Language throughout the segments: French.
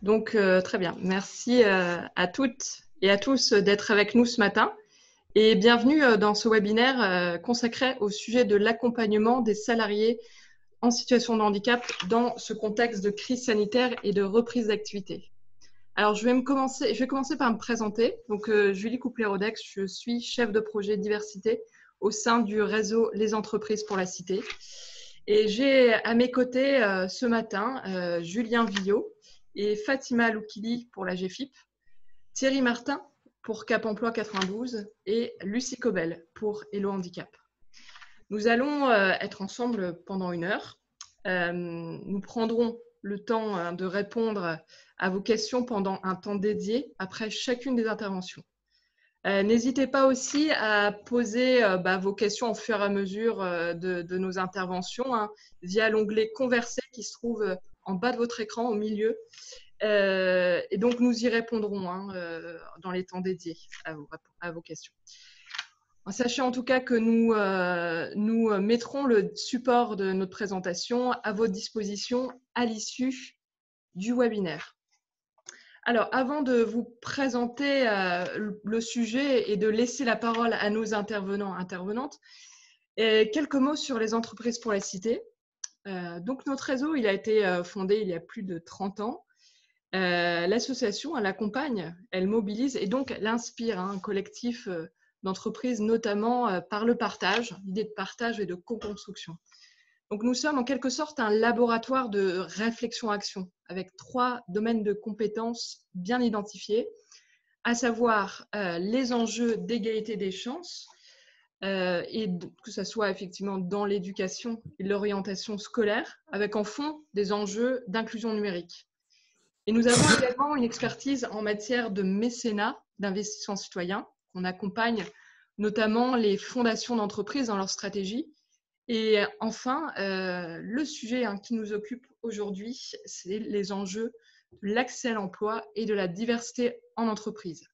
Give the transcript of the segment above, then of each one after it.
Très bien. Merci à toutes et à tous d'être avec nous ce matin et bienvenue dans ce webinaire consacré au sujet de l'accompagnement des salariés en situation de handicap dans ce contexte de crise sanitaire et de reprise d'activité. Alors, je vais commencer par me présenter. Julie Couplet-Rodex, je suis chef de projet diversité au sein du réseau Les Entreprises pour la Cité. Et j'ai à mes côtés ce matin Julien Villot et Fatima Loukili pour la GFIP, Thierry Martin pour Cap Emploi 92 et Lucie Cobel pour Hello Handicap. Nous allons être ensemble pendant 1 heure. Nous prendrons le temps de répondre à vos questions pendant un temps dédié après chacune des interventions. N'hésitez pas aussi à poser vos questions au fur et à mesure de nos interventions via l'onglet « Converser » qui se trouve en bas de votre écran, au milieu. Et donc, nous y répondrons dans les temps dédiés à vos questions. Sachez en tout cas que nous mettrons le support de notre présentation à votre disposition à l'issue du webinaire. Alors, avant de vous présenter le sujet et de laisser la parole à nos intervenantes, quelques mots sur les entreprises pour la cité. Donc, notre réseau, il a été fondé il y a plus de 30 ans. L'association, elle accompagne, elle mobilise et donc elle inspire un collectif d'entreprises, notamment par le partage, l'idée de partage et de co-construction. Donc, nous sommes en quelque sorte un laboratoire de réflexion-action avec 3 domaines de compétences bien identifiés, à savoir les enjeux d'égalité des chances, et que ce soit effectivement dans l'éducation et l'orientation scolaire, avec en fond des enjeux d'inclusion numérique. Et nous avons également une expertise en matière de mécénat, d'investissement citoyen. On accompagne notamment les fondations d'entreprises dans leur stratégie. Et enfin, le sujet qui nous occupe aujourd'hui, c'est les enjeux de l'accès à l'emploi et de la diversité en entreprise.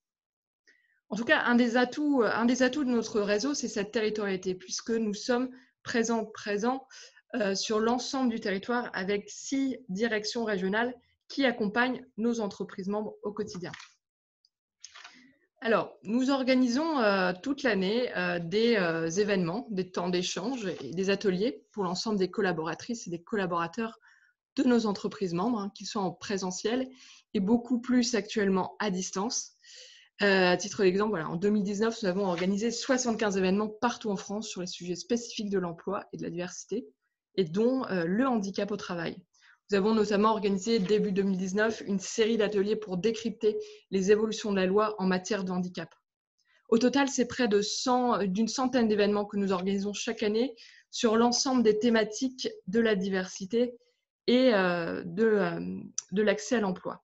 En tout cas, un des atouts de notre réseau, c'est cette territorialité, puisque nous sommes présents sur l'ensemble du territoire avec 6 directions régionales qui accompagnent nos entreprises membres au quotidien. Alors, nous organisons toute l'année des événements, des temps d'échange et des ateliers pour l'ensemble des collaboratrices et des collaborateurs de nos entreprises membres, qui sont en présentiel et beaucoup plus actuellement à distance. À titre d'exemple, voilà, en 2019, nous avons organisé 75 événements partout en France sur les sujets spécifiques de l'emploi et de la diversité, et dont le handicap au travail. Nous avons notamment organisé début 2019 une série d'ateliers pour décrypter les évolutions de la loi en matière de handicap. Au total, c'est près d'une centaine d'événements que nous organisons chaque année sur l'ensemble des thématiques de la diversité et de l'accès à l'emploi,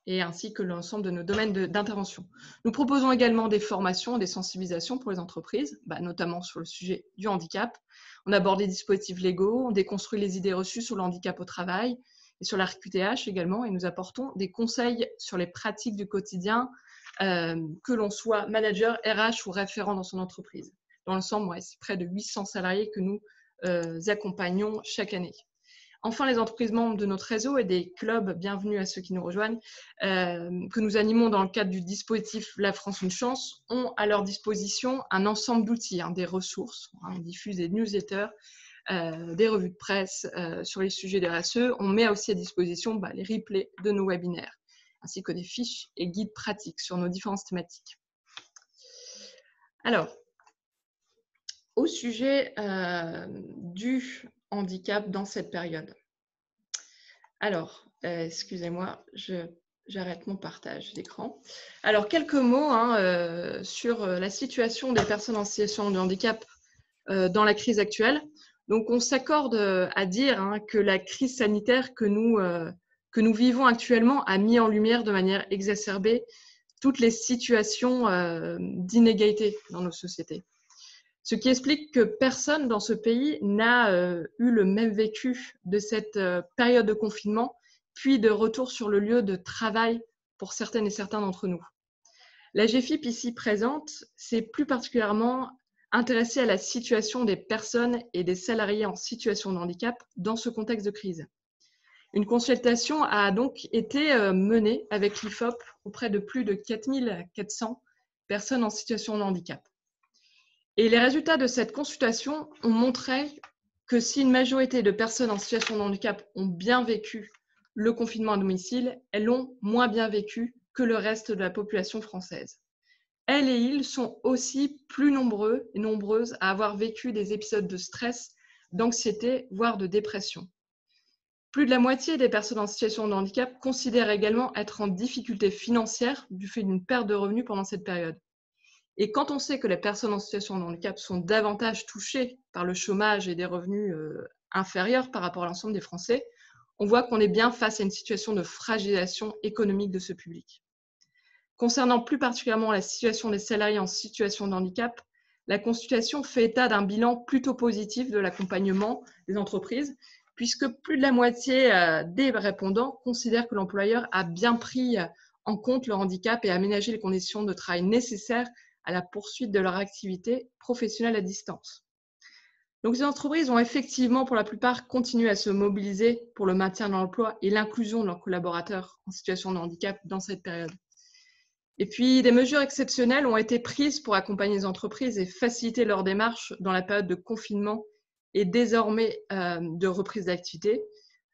et ainsi que l'ensemble de nos domaines d'intervention. Nous proposons également des formations, des sensibilisations pour les entreprises, notamment sur le sujet du handicap. On aborde les dispositifs légaux, on déconstruit les idées reçues sur le handicap au travail et sur la RQTH également, et nous apportons des conseils sur les pratiques du quotidien, que l'on soit manager, RH ou référent dans son entreprise. Dans l'ensemble, c'est près de 800 salariés que nous accompagnons chaque année. Enfin, les entreprises membres de notre réseau et des clubs, bienvenue à ceux qui nous rejoignent, que nous animons dans le cadre du dispositif La France Une Chance, ont à leur disposition un ensemble d'outils, des ressources. On diffuse des newsletters, des revues de presse sur les sujets de RSE. On met aussi à disposition les replays de nos webinaires, ainsi que des fiches et guides pratiques sur nos différentes thématiques. Alors, au sujet du handicap dans cette période. Alors, excusez-moi, j'arrête mon partage d'écran. Alors, quelques mots sur la situation des personnes en situation de handicap dans la crise actuelle. Donc, on s'accorde à dire que la crise sanitaire que nous vivons actuellement a mis en lumière de manière exacerbée toutes les situations d'inégalité dans nos sociétés. Ce qui explique que personne dans ce pays n'a eu le même vécu de cette période de confinement, puis de retour sur le lieu de travail pour certaines et certains d'entre nous. La GFIP ici présente s'est plus particulièrement intéressée à la situation des personnes et des salariés en situation de handicap dans ce contexte de crise. Une consultation a donc été menée avec l'IFOP auprès de plus de 4400 personnes en situation de handicap. Et les résultats de cette consultation ont montré que si une majorité de personnes en situation de handicap ont bien vécu le confinement à domicile, elles l'ont moins bien vécu que le reste de la population française. Elles et ils sont aussi plus nombreux et nombreuses à avoir vécu des épisodes de stress, d'anxiété, voire de dépression. Plus de la moitié des personnes en situation de handicap considèrent également être en difficulté financière du fait d'une perte de revenus pendant cette période. Et quand on sait que les personnes en situation de handicap sont davantage touchées par le chômage et des revenus inférieurs par rapport à l'ensemble des Français, on voit qu'on est bien face à une situation de fragilisation économique de ce public. Concernant plus particulièrement la situation des salariés en situation de handicap, la consultation fait état d'un bilan plutôt positif de l'accompagnement des entreprises, puisque plus de la moitié des répondants considèrent que l'employeur a bien pris en compte leur handicap et aménagé les conditions de travail nécessaires à la poursuite de leur activité professionnelle à distance. Donc, les entreprises ont effectivement, pour la plupart, continué à se mobiliser pour le maintien de l'emploi et l'inclusion de leurs collaborateurs en situation de handicap dans cette période. Et puis, des mesures exceptionnelles ont été prises pour accompagner les entreprises et faciliter leur démarche dans la période de confinement et désormais de reprise d'activité.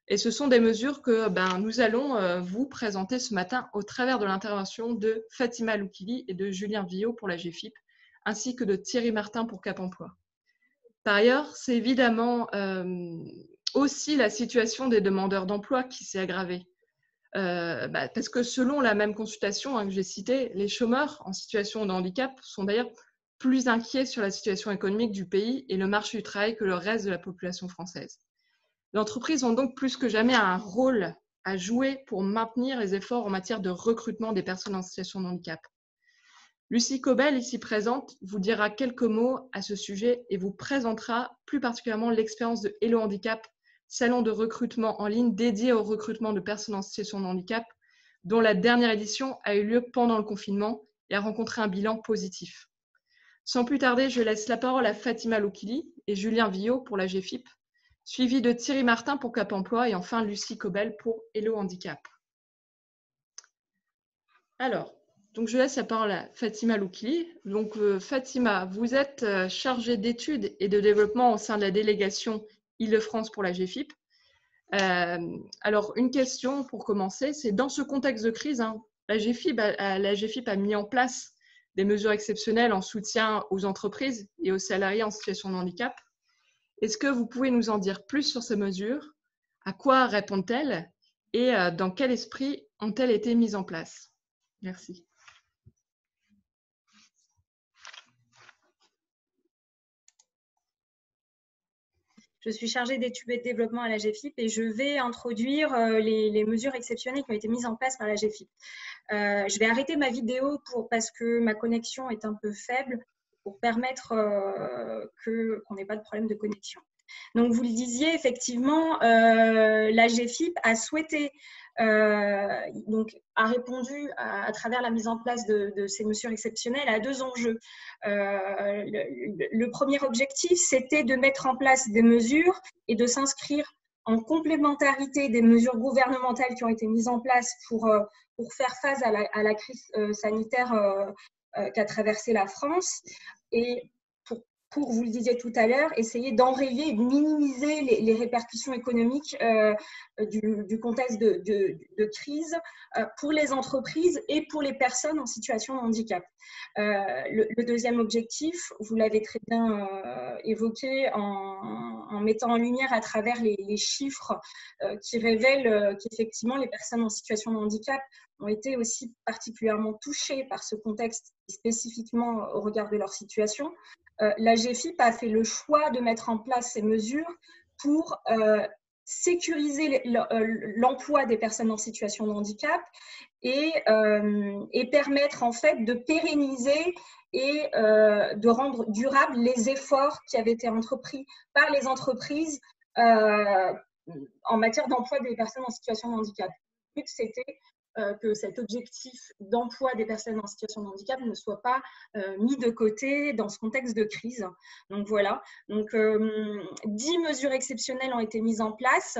Et ce sont des mesures que nous allons vous présenter ce matin au travers de l'intervention de Fatima Loukili et de Julien Villot pour la GFIP, ainsi que de Thierry Martin pour Cap Emploi. Par ailleurs, c'est évidemment aussi la situation des demandeurs d'emploi qui s'est aggravée. Parce que selon la même consultation que j'ai citée, les chômeurs en situation de handicap sont d'ailleurs plus inquiets sur la situation économique du pays et le marché du travail que le reste de la population française. Les entreprises ont donc plus que jamais un rôle à jouer pour maintenir les efforts en matière de recrutement des personnes en situation de handicap. Lucie Cobel, ici présente, vous dira quelques mots à ce sujet et vous présentera plus particulièrement l'expérience de Hello Handicap, salon de recrutement en ligne dédié au recrutement de personnes en situation de handicap, dont la dernière édition a eu lieu pendant le confinement et a rencontré un bilan positif. Sans plus tarder, je laisse la parole à Fatima Loukili et Julien Villot pour la GFIP, suivi de Thierry Martin pour Cap Emploi et enfin Lucie Cobel pour Hello Handicap. Alors, donc je laisse la parole à Fatima Loukili. Donc Fatima, vous êtes chargée d'études et de développement au sein de la délégation Île-de-France pour la GFIP. Alors, une question pour commencer, c'est dans ce contexte de crise, la GFIP a mis en place des mesures exceptionnelles en soutien aux entreprises et aux salariés en situation de handicap. Est-ce que vous pouvez nous en dire plus sur ces mesures? À quoi répondent-elles et dans quel esprit ont-elles été mises en place? Merci. Je suis chargée d'études et de développement à la GFIP et je vais introduire les mesures exceptionnelles qui ont été mises en place par la GFIP. Je vais arrêter ma vidéo parce que ma connexion est un peu faible pour permettre qu'on n'ait pas de problème de connexion. Donc, vous le disiez, effectivement, la GFIP a souhaité, a répondu à travers la mise en place de ces mesures exceptionnelles à deux enjeux. Le premier objectif, c'était de mettre en place des mesures et de s'inscrire en complémentarité des mesures gouvernementales qui ont été mises en place pour faire face à la crise sanitaire qu'a traversée la France et pour, vous le disiez tout à l'heure, essayer d'enrayer et de minimiser les répercussions économiques du contexte de crise pour les entreprises et pour les personnes en situation de handicap. Le deuxième objectif, vous l'avez très bien évoqué en mettant en lumière à travers les chiffres qui révèlent qu'effectivement les personnes en situation de handicap ont été aussi particulièrement touchées par ce contexte spécifiquement au regard de leur situation. La GFIP a fait le choix de mettre en place ces mesures pour sécuriser l'emploi des personnes en situation de handicap et permettre en fait de pérenniser et de rendre durables les efforts qui avaient été entrepris par les entreprises en matière d'emploi des personnes en situation de handicap. Le but, c'était que cet objectif d'emploi des personnes en situation de handicap ne soit pas mis de côté dans ce contexte de crise. Donc voilà, donc 10 mesures exceptionnelles ont été mises en place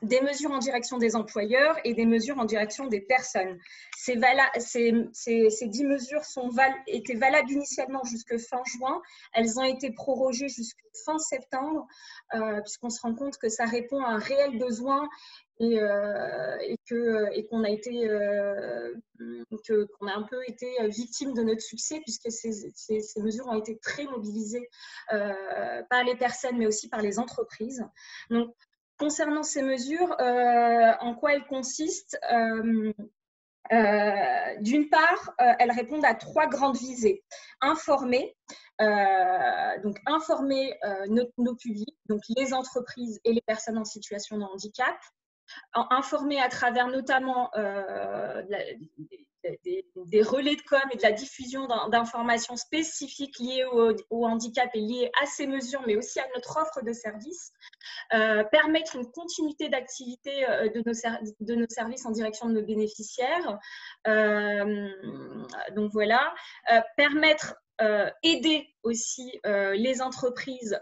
des mesures en direction des employeurs et des mesures en direction des personnes. Ces 10 mesures étaient valables initialement jusqu'à fin juin. Elles ont été prorogées jusqu'à fin septembre, puisqu'on se rend compte que ça répond à un réel besoin et qu'on a un peu été victime de notre succès, puisque ces mesures ont été très mobilisées par les personnes, mais aussi par les entreprises. Donc, concernant ces mesures, en quoi elles consistent? D'une part, elles répondent à 3 grandes visées. Informer, nos publics, donc les entreprises et les personnes en situation de handicap. Informer à travers notamment des relais de com et de la diffusion d'informations spécifiques liées au handicap et liées à ces mesures, mais aussi à notre offre de services. Permettre une continuité d'activité de nos services en direction de nos bénéficiaires. Donc voilà, permettre aider aussi les entreprises,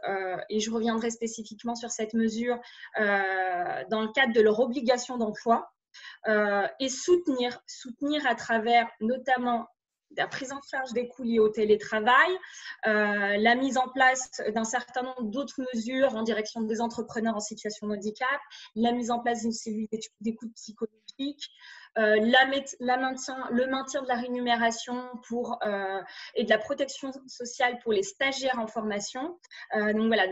et je reviendrai spécifiquement sur cette mesure, dans le cadre de leur obligation d'emploi, et soutenir à travers notamment la prise en charge des coûts liés au télétravail, la mise en place d'un certain nombre d'autres mesures en direction des entrepreneurs en situation de handicap, la mise en place d'une cellule d'écoute psychologique, le maintien de la rémunération et de la protection sociale pour les stagiaires en formation. Donc voilà,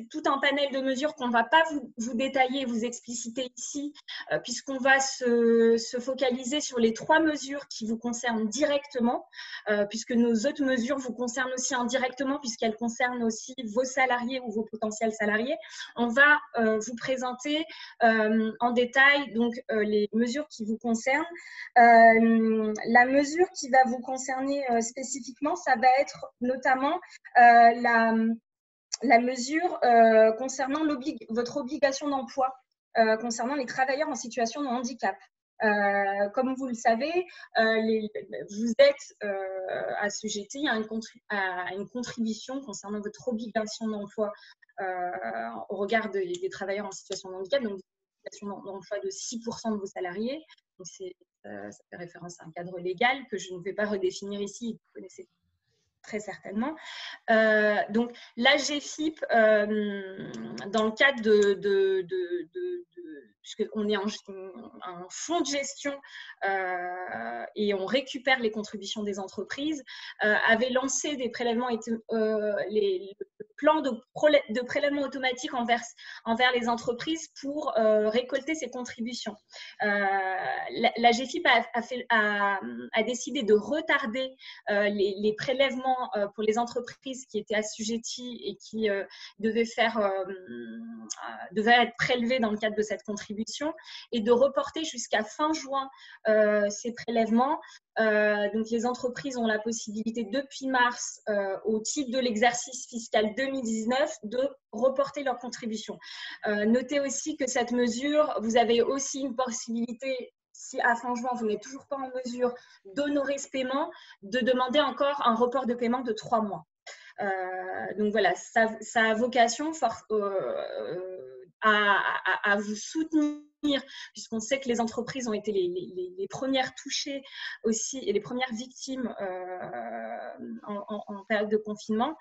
tout un panel de mesures qu'on ne va pas vous détailler, vous expliciter ici, puisqu'on va se focaliser sur les 3 mesures qui vous concernent directement, puisque nos autres mesures vous concernent aussi indirectement, puisqu'elles concernent aussi vos salariés ou vos potentiels salariés. On va vous présenter en détail donc, les mesures qui vous concernent. La mesure qui va vous concerner spécifiquement, ça va être notamment la mesure concernant votre obligation d'emploi, concernant les travailleurs en situation de handicap. Comme vous le savez, vous êtes assujettis à une contribution concernant votre obligation d'emploi au regard des travailleurs en situation de handicap, donc une obligation d'emploi de 6% de vos salariés. Donc ça fait référence à un cadre légal que je ne vais pas redéfinir ici, vous connaissez très certainement. Donc, l'AGFIP, dans le cadre puisqu'on est un fonds de gestion et on récupère les contributions des entreprises, avait lancé des prélèvements, les plans de prélèvement automatique envers les entreprises pour récolter ces contributions. L'AGFIP a décidé de retarder les prélèvements pour les entreprises qui étaient assujetties et qui devaient être prélevées dans le cadre de cette contribution, et de reporter jusqu'à fin juin ces prélèvements. Donc les entreprises ont la possibilité depuis mars, au titre de l'exercice fiscal 2019, de reporter leurs contributions. Notez aussi que cette mesure, vous avez aussi une possibilité, si à fin juin, vous n'êtes toujours pas en mesure d'honorer ce paiement, de demander encore un report de paiement de 3 mois. Donc voilà, ça a vocation à vous soutenir, puisqu'on sait que les entreprises ont été les premières touchées aussi et les premières victimes en période de confinement.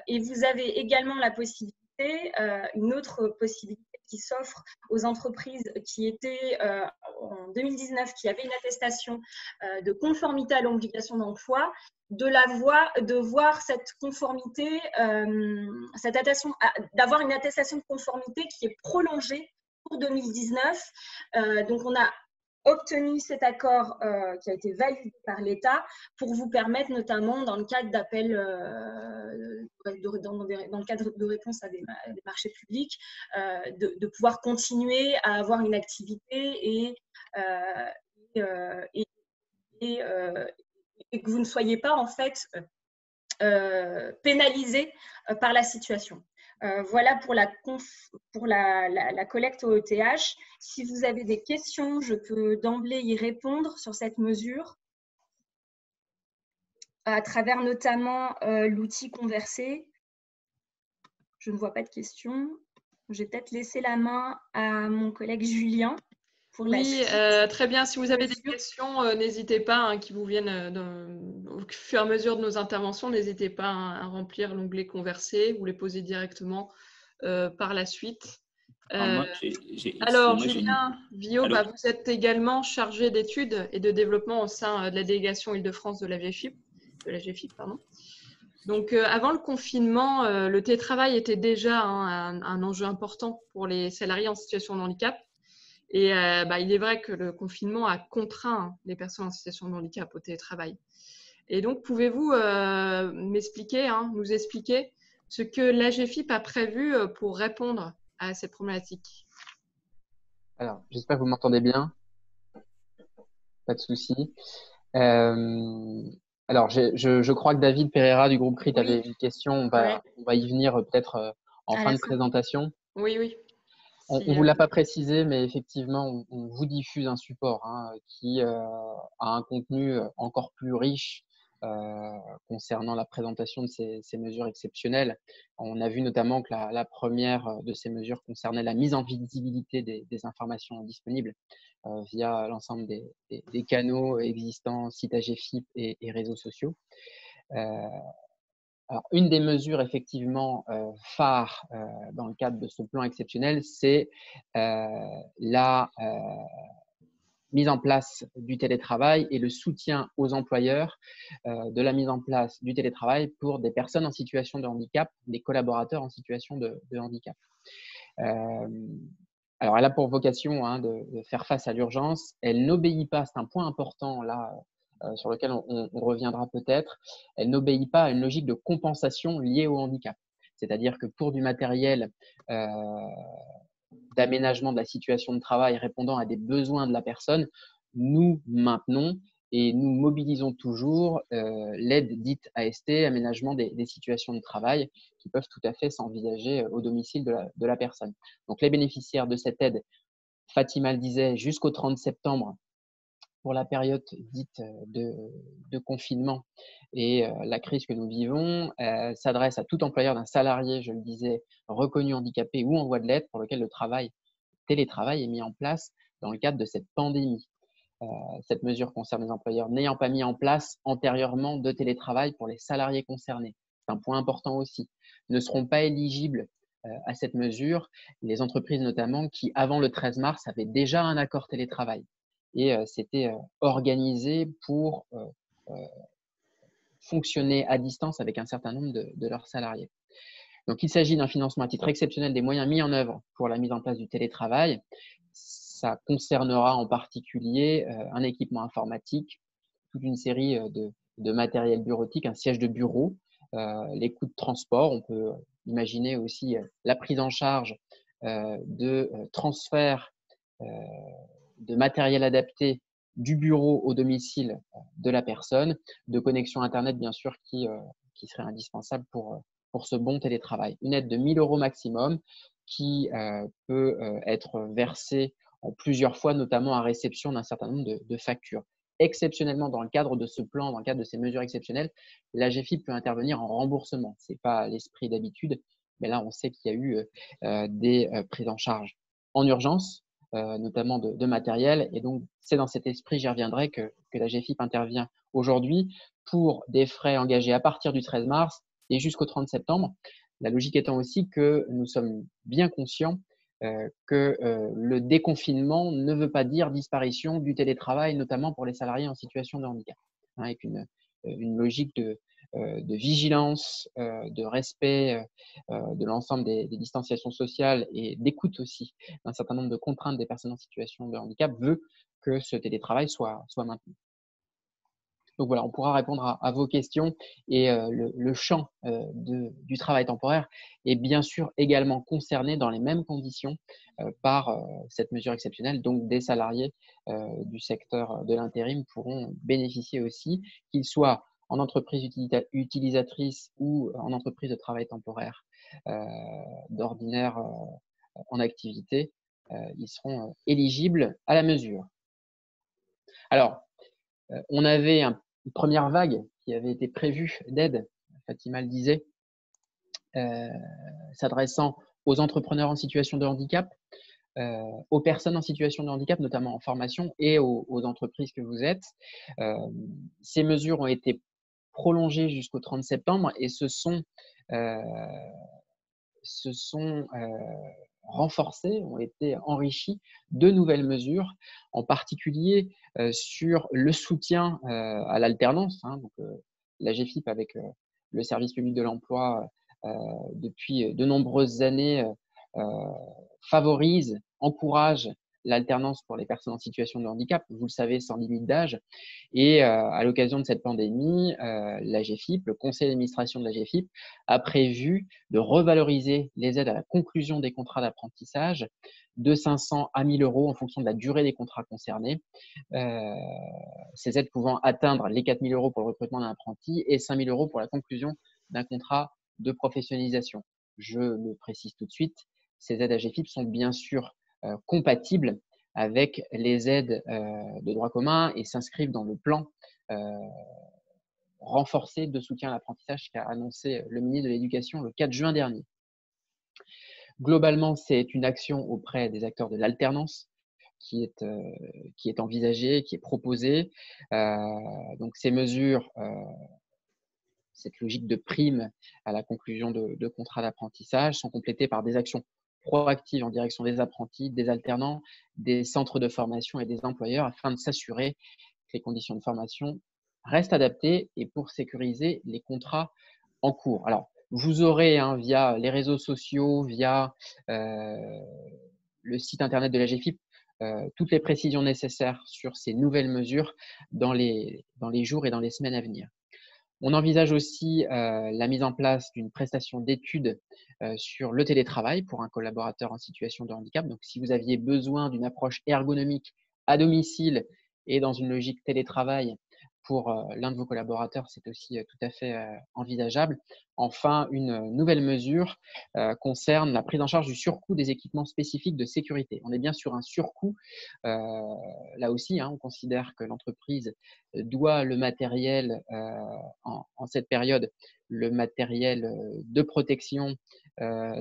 Et vous avez également la possibilité, une autre possibilité qui s'offre aux entreprises qui étaient en 2019, qui avaient une attestation de conformité à l'obligation d'emploi, de voir cette conformité, d'avoir une attestation de conformité qui est prolongée pour 2019. Donc, on a obtenu cet accord qui a été validé par l'État pour vous permettre, notamment dans le cadre d'appels, dans le cadre de réponse à des marchés publics, de pouvoir continuer à avoir une activité et que vous ne soyez pas en fait pénalisé par la situation. Voilà pour la collecte au ETH. Si vous avez des questions, je peux d'emblée y répondre sur cette mesure, à travers notamment l'outil Converser. Je ne vois pas de questions. Je vais peut-être laisser la main à mon collègue Julien pour la Oui, suite. très bien. Si vous avez des questions, n'hésitez pas, hein, qui vous viennent au fur et à mesure de nos interventions, n'hésitez pas, hein, à remplir l'onglet Converser ou les poser directement par la suite. Moi, Alors, excusez-moi, Julien Viau, Allô. vous êtes également chargé d'études et de développement au sein de la délégation Île-de-France de la GFIP, pardon. Donc, avant le confinement, le télétravail était déjà, hein, un enjeu important pour les salariés en situation de handicap. Et il est vrai que le confinement a contraint les personnes en situation de handicap au télétravail. Et donc, pouvez-vous m'expliquer, hein, nous expliquer ce que l'AGFIP a prévu pour répondre à cette problématique? Alors, j'espère que vous m'entendez bien. Pas de souci. Alors, je crois que David Pereira du groupe CRIT avait une question. On va y venir peut-être en fin de présentation. Oui, oui. On ne vous l'a pas précisé, mais effectivement, on vous diffuse un support, hein, qui a un contenu encore plus riche concernant la présentation de ces mesures exceptionnelles. On a vu notamment que la première de ces mesures concernait la mise en visibilité des informations disponibles via l'ensemble des canaux existants, sites AGFIP et réseaux sociaux. Alors, une des mesures effectivement phares dans le cadre de ce plan exceptionnel, c'est la mise en place du télétravail et le soutien aux employeurs de la mise en place du télétravail pour des personnes en situation de handicap, des collaborateurs en situation de handicap. Alors, elle a pour vocation, hein, de faire face à l'urgence. Elle n'obéit pas, c'est un point important là sur lequel on reviendra peut-être, elle n'obéit pas à une logique de compensation liée au handicap. C'est-à-dire que pour du matériel d'aménagement de la situation de travail répondant à des besoins de la personne, nous maintenons et nous mobilisons toujours l'aide dite AST, aménagement des situations de travail, qui peuvent tout à fait s'envisager au domicile de la personne. Donc, les bénéficiaires de cette aide, Fatima le disait, jusqu'au 30 septembre, pour la période dite de confinement et la crise que nous vivons, s'adresse à tout employeur d'un salarié, je le disais, reconnu handicapé ou en voie de l'être, pour lequel le télétravail est mis en place dans le cadre de cette pandémie. Cette mesure concerne les employeurs n'ayant pas mis en place antérieurement de télétravail pour les salariés concernés. C'est un point important aussi. Ne seront pas éligibles à cette mesure les entreprises notamment qui, avant le 13 mars, avaient déjà un accord télétravail et s'étaient organisées pour fonctionner à distance avec un certain nombre de leurs salariés. Donc, il s'agit d'un financement à titre exceptionnel des moyens mis en œuvre pour la mise en place du télétravail. Ça concernera en particulier un équipement informatique, toute une série de matériel bureautique, un siège de bureau, les coûts de transport. On peut imaginer aussi la prise en charge de transfert de matériel adapté du bureau au domicile de la personne, de connexion Internet, bien sûr, qui serait indispensable pour ce bon télétravail. Une aide de 1 000 € maximum qui peut être versée en plusieurs fois, notamment à réception d'un certain nombre de factures. Exceptionnellement, dans le cadre de ce plan, dans le cadre de ces mesures exceptionnelles, l'AGFIP peut intervenir en remboursement. Ce n'est pas l'esprit d'habitude, mais là, on sait qu'il y a eu des prises en charge en urgence, notamment de matériel. Et donc, c'est dans cet esprit, j'y reviendrai, que l'AGFIP intervient aujourd'hui pour des frais engagés à partir du 13 mars et jusqu'au 30 septembre. La logique étant aussi que nous sommes bien conscients que le déconfinement ne veut pas dire disparition du télétravail, notamment pour les salariés en situation de handicap, hein, avec une logique de vigilance, de respect de l'ensemble des distanciations sociales et d'écoute aussi d'un certain nombre de contraintes des personnes en situation de handicap veut que ce télétravail soit maintenu. Donc voilà, on pourra répondre à vos questions et le champ du travail temporaire est bien sûr également concerné dans les mêmes conditions par cette mesure exceptionnelle. Donc des salariés du secteur de l'intérim pourront bénéficier aussi, qu'ils soient en entreprise utilisatrice ou en entreprise de travail temporaire d'ordinaire en activité, ils seront éligibles à la mesure. Alors, on avait une première vague qui avait été prévue d'aide, Fatima le disait, s'adressant aux entrepreneurs en situation de handicap, aux personnes en situation de handicap, notamment en formation, et aux entreprises que vous êtes. Ces mesures ont été prolongées jusqu'au 30 septembre et se sont renforcées, ont été enrichies de nouvelles mesures, en particulier sur le soutien à l'alternance. Donc, l'AGEFIP, avec le service public de l'emploi, depuis de nombreuses années, favorise, encourage l'alternance pour les personnes en situation de handicap, vous le savez, sans limite d'âge. Et à l'occasion de cette pandémie, l'AGEFIP, le conseil d'administration de l'AGEFIP, a prévu de revaloriser les aides à la conclusion des contrats d'apprentissage de 500 à 1 000 euros en fonction de la durée des contrats concernés. Ces aides pouvant atteindre les 4 000 euros pour le recrutement d'un apprenti et 5 000 euros pour la conclusion d'un contrat de professionnalisation. Je le précise tout de suite, ces aides AGEFIP sont bien sûr compatibles avec les aides de droit commun et s'inscrivent dans le plan renforcé de soutien à l'apprentissage qu'a annoncé le ministre de l'Éducation le 4 juin dernier. Globalement, c'est une action auprès des acteurs de l'alternance qui est envisagée, qui est proposée. Donc ces mesures, cette logique de prime à la conclusion de contrats d'apprentissage sont complétées par des actions proactives en direction des apprentis, des alternants, des centres de formation et des employeurs afin de s'assurer que les conditions de formation restent adaptées et pour sécuriser les contrats en cours. Alors, vous aurez via les réseaux sociaux, via le site internet de l'AGEFIP, toutes les précisions nécessaires sur ces nouvelles mesures dans les jours et dans les semaines à venir. On envisage aussi la mise en place d'une prestation d'études sur le télétravail pour un collaborateur en situation de handicap. Donc, si vous aviez besoin d'une approche ergonomique à domicile et dans une logique télétravail pour l'un de vos collaborateurs, c'est aussi tout à fait envisageable. Enfin, une nouvelle mesure concerne la prise en charge du surcoût des équipements spécifiques de sécurité. On est bien sur un surcoût. Là aussi, on considère que l'entreprise doit le matériel en cette période, le matériel de protection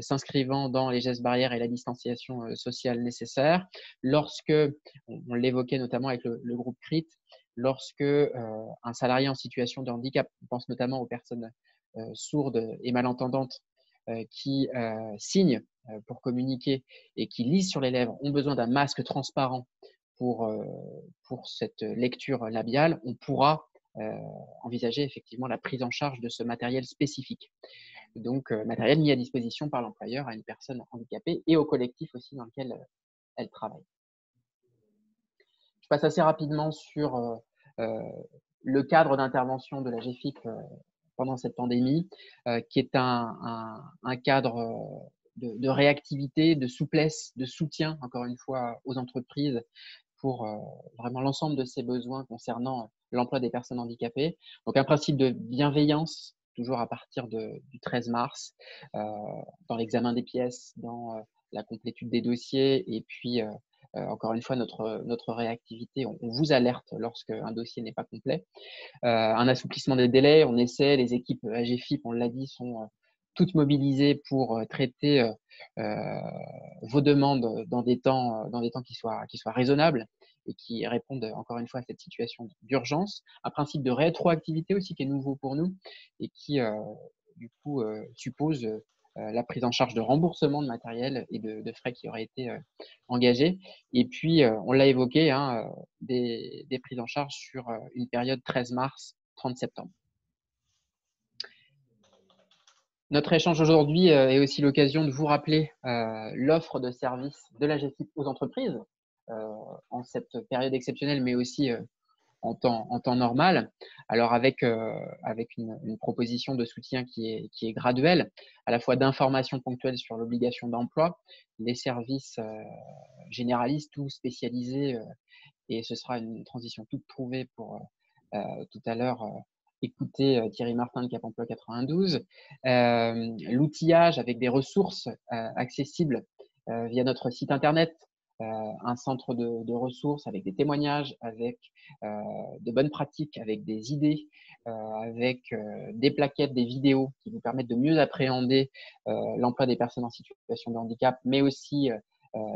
s'inscrivant dans les gestes barrières et la distanciation sociale nécessaire. Lorsque, on l'évoquait notamment avec le groupe CRIT, lorsque un salarié en situation de handicap, on pense notamment aux personnes sourdes et malentendantes qui signent pour communiquer et qui lisent sur les lèvres, ont besoin d'un masque transparent pour cette lecture labiale, on pourra envisager effectivement la prise en charge de ce matériel spécifique. Donc, matériel mis à disposition par l'employeur à une personne handicapée et au collectif aussi dans lequel elle travaille. Je passe assez rapidement sur le cadre d'intervention de l'AGEFIP pendant cette pandémie, qui est un cadre de réactivité, de souplesse, de soutien, encore une fois, aux entreprises pour vraiment l'ensemble de ces besoins concernant l'emploi des personnes handicapées. Donc, un principe de bienveillance, toujours à partir du 13 mars, dans l'examen des pièces, dans la complétude des dossiers et puis encore une fois, notre réactivité, on vous alerte lorsque un dossier n'est pas complet. Un assouplissement des délais, on essaie, les équipes AGEFIP, on l'a dit, sont toutes mobilisées pour traiter vos demandes dans des temps qui soient raisonnables et qui répondent encore une fois à cette situation d'urgence. Un principe de rétroactivité aussi qui est nouveau pour nous et qui du coup suppose la prise en charge de remboursement de matériel et de frais qui auraient été engagés. Et puis, on l'a évoqué, des prises en charge sur une période 13 mars, 30 septembre. Notre échange aujourd'hui est aussi l'occasion de vous rappeler l'offre de services de l'AGEFIP aux entreprises en cette période exceptionnelle, mais aussi en temps normal. Alors avec une proposition de soutien qui est graduelle, à la fois d'informations ponctuelles sur l'obligation d'emploi, les services généralistes ou spécialisés, et ce sera une transition toute trouvée pour tout à l'heure écouter Thierry Martin de Cap Emploi 92, l'outillage avec des ressources accessibles via notre site internet un centre de ressources avec des témoignages, avec de bonnes pratiques, avec des idées, avec des plaquettes, des vidéos qui vous permettent de mieux appréhender l'emploi des personnes en situation de handicap, mais aussi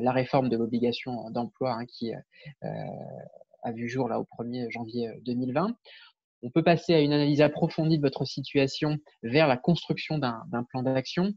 la réforme de l'obligation d'emploi qui a vu jour là, au 1er janvier 2020. On peut passer à une analyse approfondie de votre situation vers la construction d'un plan d'action.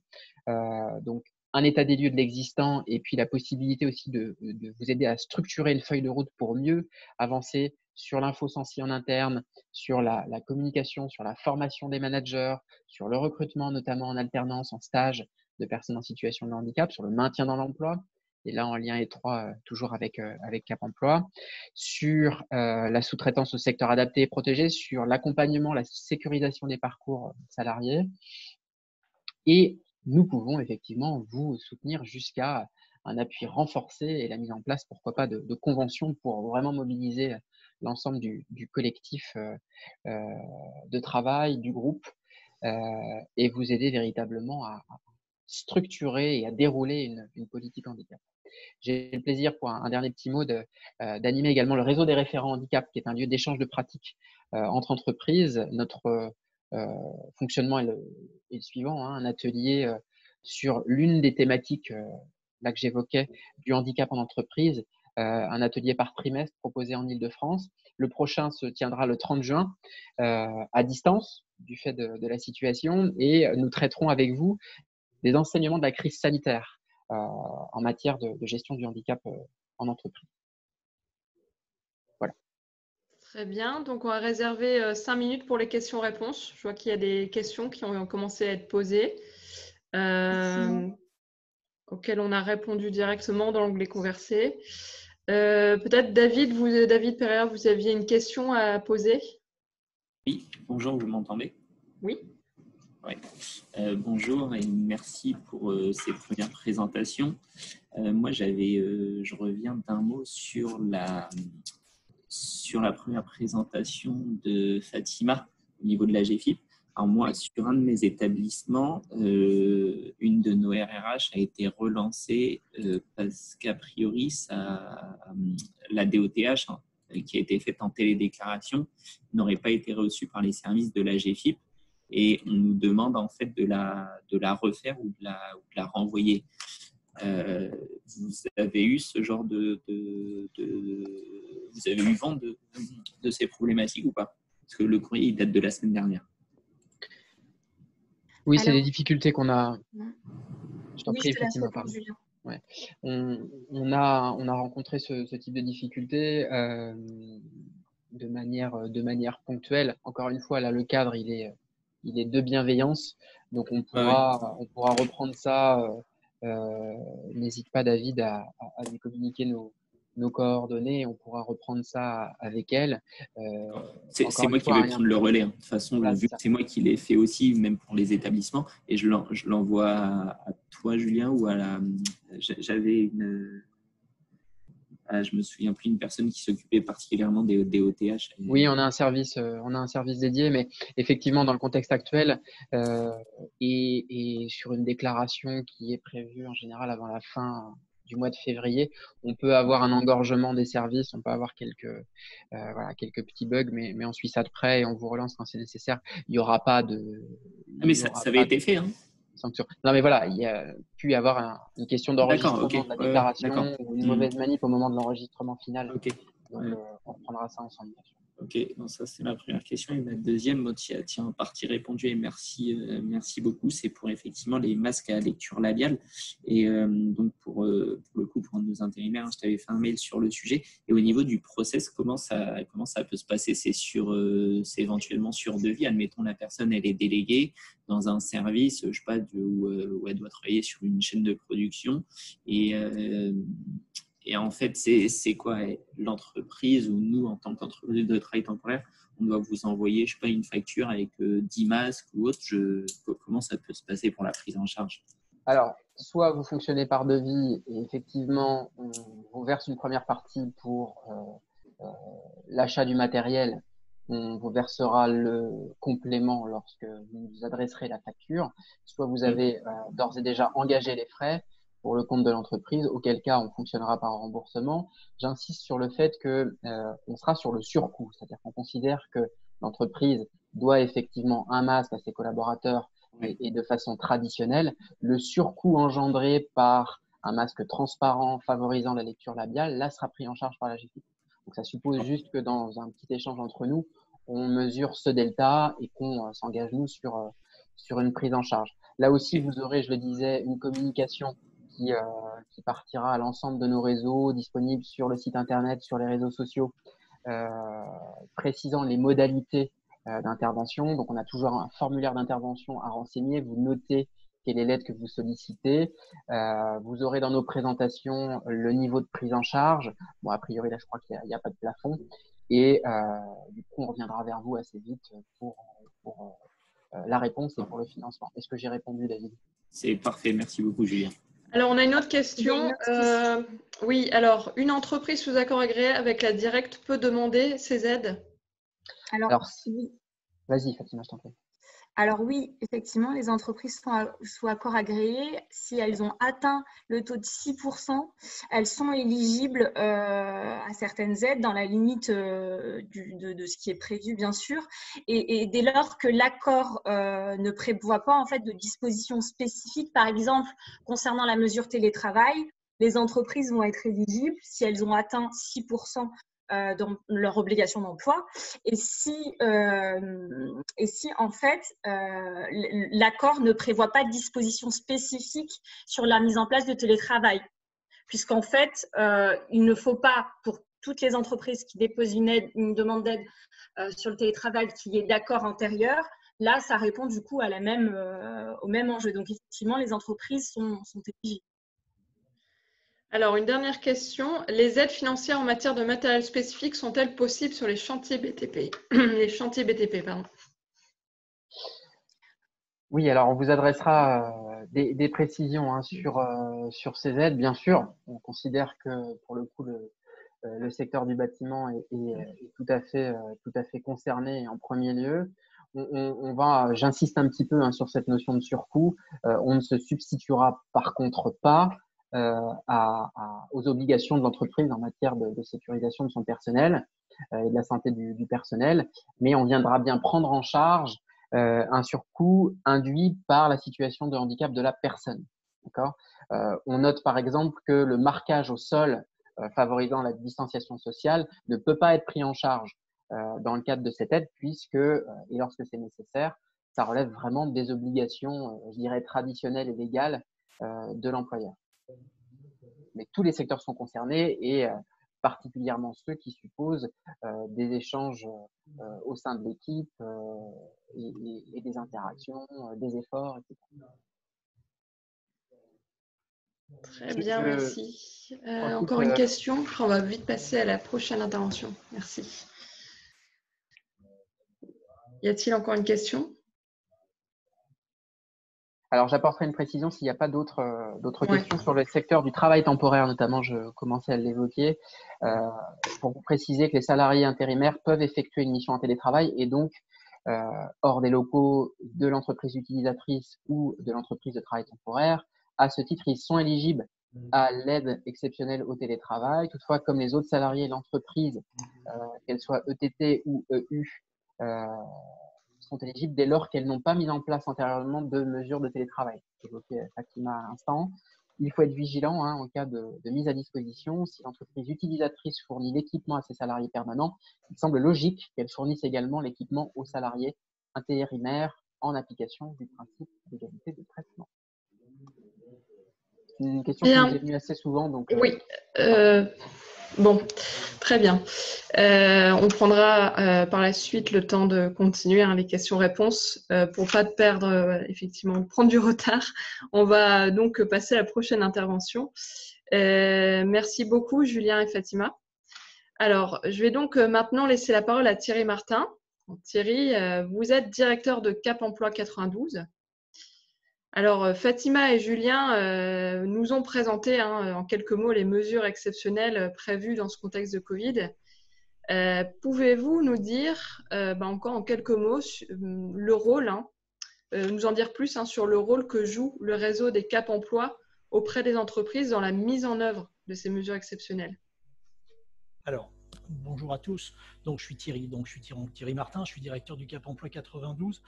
Donc, un état des lieux de l'existant et puis la possibilité aussi de vous aider à structurer une feuille de route pour mieux avancer sur l'infosensi en interne, sur la communication, sur la formation des managers, sur le recrutement, notamment en alternance, en stage de personnes en situation de handicap, sur le maintien dans l'emploi, et là en lien étroit toujours avec Cap Emploi, sur la sous-traitance au secteur adapté et protégé, sur l'accompagnement, la sécurisation des parcours salariés. Et nous pouvons effectivement vous soutenir jusqu'à un appui renforcé et la mise en place, pourquoi pas, de conventions pour vraiment mobiliser l'ensemble du collectif de travail, du groupe, et vous aider véritablement à structurer et à dérouler une politique handicap. J'ai le plaisir, pour un dernier petit mot, d'animer également le réseau des référents handicap, qui est un lieu d'échange de pratiques entre entreprises. Notre fonctionnement est le suivant, un atelier sur l'une des thématiques là que j'évoquais du handicap en entreprise, un atelier par trimestre proposé en Île-de-France. Le prochain se tiendra le 30 juin à distance du fait de la situation, et nous traiterons avec vous des enseignements de la crise sanitaire en matière de gestion du handicap en entreprise. Voilà. Très bien. Donc, on va réserver 5 minutes pour les questions-réponses. Je vois qu'il y a des questions qui ont commencé à être posées, auxquelles on a répondu directement dans l'onglet conversé. Peut-être David Pereira, vous aviez une question à poser? Oui, bonjour, vous m'entendez? Oui. Oui. Bonjour et merci pour ces premières présentations. Moi, je reviens d'un mot sur la première présentation de Fatima au niveau de la GFIP. Alors moi, sur un de mes établissements, une de nos RRH a été relancée parce qu'a priori, la DOTH, qui a été faite en télédéclaration, n'aurait pas été reçue par les services de la GFIP. Et on nous demande en fait de la refaire ou de la renvoyer. Vous avez eu ce genre vous avez eu vent de ces problématiques ou pas? Parce que le courrier il date de la semaine dernière. Oui, c'est des difficultés qu'on a. Je t'en prie, effectivement. Ouais. On a rencontré ce type de difficultés de manière ponctuelle. Encore une fois, là, le cadre, il est de bienveillance. Donc, on pourra reprendre ça. N'hésite pas, David, à lui communiquer nos coordonnées. On pourra reprendre ça avec elle. C'est moi qui vais prendre le relais. De toute façon, voilà, vu que c'est moi qui l'ai fait aussi, même pour les établissements, et je l'envoie à toi, Julien, ou j'avais une... je me souviens plus, une personne qui s'occupait particulièrement des OTH. Oui, on a un service dédié, mais effectivement, dans le contexte actuel et sur une déclaration qui est prévue en général avant la fin du mois de février, on peut avoir un engorgement des services, on peut avoir quelques petits bugs, mais on suit ça de près et on vous relance quand c'est nécessaire. Il n'y aura pas de… mais ça avait été fait, hein. Sanction. Non, mais voilà, il y a pu y avoir une question d'enregistrement de la déclaration ou une mauvaise manip au moment de l'enregistrement final. Okay. Donc, on reprendra ça ensemble, bien sûr. Ok, donc ça c'est la première question. Et ma deuxième, tu as en partie répondu et merci beaucoup. C'est pour effectivement les masques à lecture labiale. Et donc pour le coup, pour un de nos intérimaires, je t'avais fait un mail sur le sujet. Et au niveau du process, comment ça peut se passer? C'est éventuellement sur devis. Admettons, la personne, elle est déléguée dans un service, je sais pas, où elle doit travailler sur une chaîne de production. Et en fait, c'est quoi l'entreprise ou nous, en tant qu'entreprise de travail temporaire, on doit vous envoyer, je sais pas, une facture avec 10 masques ou autre. Comment ça peut se passer pour la prise en charge? Alors, soit vous fonctionnez par devis et effectivement, on vous verse une première partie pour l'achat du matériel. On vous versera le complément lorsque vous nous adresserez la facture. Soit vous avez d'ores et déjà engagé les frais. pour le compte de l'entreprise, auquel cas on fonctionnera par remboursement. J'insiste sur le fait que on sera sur le surcoût, c'est-à-dire qu'on considère que l'entreprise doit effectivement un masque à ses collaborateurs et de façon traditionnelle. Le surcoût engendré par un masque transparent favorisant la lecture labiale, là, sera pris en charge par la GFIP. Donc, ça suppose juste que dans un petit échange entre nous, on mesure ce delta et qu'on s'engage, nous, sur une prise en charge. Là aussi, vous aurez, je le disais, une communication qui partira à l'ensemble de nos réseaux, disponibles sur le site internet, sur les réseaux sociaux, précisant les modalités d'intervention. Donc, on a toujours un formulaire d'intervention à renseigner. Vous notez quelle est l'aide que vous sollicitez. Vous aurez dans nos présentations le niveau de prise en charge. Bon, a priori, là, je crois qu'il n'y a pas de plafond. Et du coup, on reviendra vers vous assez vite pour la réponse et pour le financement. Est-ce que j'ai répondu, David? C'est parfait. Merci beaucoup, Julien. Alors, on a une autre question. Oui, alors, une entreprise sous accord agréé avec la directe peut demander ces aides? Alors oui. Vas-y, Fatima, je t'en prie. Alors oui, effectivement, les entreprises sous accord agréé, si elles ont atteint le taux de 6%, elles sont éligibles à certaines aides dans la limite de ce qui est prévu, bien sûr. Et dès lors que l'accord ne prévoit pas en fait de dispositions spécifiques, par exemple, concernant la mesure télétravail, les entreprises vont être éligibles si elles ont atteint 6% dans leur obligation d'emploi et si en fait l'accord ne prévoit pas de dispositions spécifiques sur la mise en place de télétravail, puisqu'en fait il ne faut pas pour toutes les entreprises qui déposent une demande d'aide sur le télétravail qu'il y ait d'accord antérieur. Là, ça répond du coup à au même enjeu. Donc effectivement, les entreprises sont éligibles. Alors, une dernière question. Les aides financières en matière de matériel spécifique sont-elles possibles sur les chantiers BTP? Les chantiers BTP, pardon. Oui, alors on vous adressera des précisions sur ces aides, bien sûr. On considère que pour le coup, le secteur du bâtiment est tout à fait concerné en premier lieu. J'insiste un petit peu sur cette notion de surcoût. On ne se substituera par contre pas aux obligations de l'entreprise en matière de sécurisation de son personnel et de la santé du personnel, mais on viendra bien prendre en charge un surcoût induit par la situation de handicap de la personne. D'accord ? On note par exemple que le marquage au sol favorisant la distanciation sociale ne peut pas être pris en charge dans le cadre de cette aide puisque, et lorsque c'est nécessaire, ça relève vraiment des obligations, je dirais, traditionnelles et légales de l'employeur. Mais tous les secteurs sont concernés et particulièrement ceux qui supposent des échanges au sein de l'équipe et des interactions, des efforts, etc. Très bien, merci. Encore une question. On va vite passer à la prochaine intervention. Merci. Y a-t-il encore une question? Alors, j'apporterai une précision s'il n'y a pas d'autres questions sur le secteur du travail temporaire, notamment, je commençais à l'évoquer, pour vous préciser que les salariés intérimaires peuvent effectuer une mission en télétravail et donc, hors des locaux de l'entreprise utilisatrice ou de l'entreprise de travail temporaire. À ce titre, ils sont éligibles à l'aide exceptionnelle au télétravail. Toutefois, comme les autres salariés de l'entreprise, qu'elles soient ETT ou EU, sont éligibles dès lors qu'elles n'ont pas mis en place antérieurement de mesures de télétravail. Évoqué Fatima à l'instant. Il faut être vigilant en cas de mise à disposition. Si l'entreprise utilisatrice fournit l'équipement à ses salariés permanents, il semble logique qu'elle fournisse également l'équipement aux salariés intérimaires en application du principe d'égalité de traitement. C'est une question qui nous est venue assez souvent. Donc, oui. Bon, très bien. On prendra par la suite le temps de continuer les questions-réponses pour ne pas perdre, effectivement, prendre du retard. On va donc passer à la prochaine intervention. Merci beaucoup, Julien et Fatima. Alors, je vais donc maintenant laisser la parole à Thierry Martin. Thierry, vous êtes directeur de Cap Emploi 92. Alors, Fatima et Julien nous ont présenté en quelques mots les mesures exceptionnelles prévues dans ce contexte de Covid. Pouvez-vous nous dire encore en quelques mots le rôle, nous en dire plus sur le rôle que joue le réseau des Cap Emploi auprès des entreprises dans la mise en œuvre de ces mesures exceptionnelles? Alors, bonjour à tous. Donc, je suis Thierry Martin, je suis directeur du Cap Emploi 92.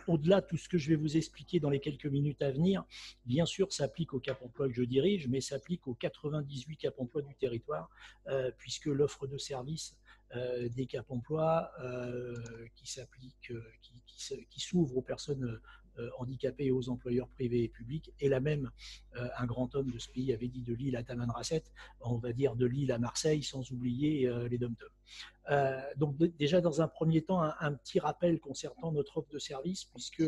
Au-delà de tout ce que je vais vous expliquer dans les quelques minutes à venir, bien sûr, ça s'applique au Cap Emploi que je dirige, mais ça s'applique aux 98 Cap Emploi du territoire, puisque l'offre de service des Cap Emploi qui s'ouvre aux personnes handicapés et aux employeurs privés et publics. Et là même, un grand homme de ce pays avait dit de Lille à Tamanrasset, on va dire de Lille à Marseille, sans oublier les dom-toms. Donc déjà dans un premier temps, un petit rappel concernant notre offre de service, puisque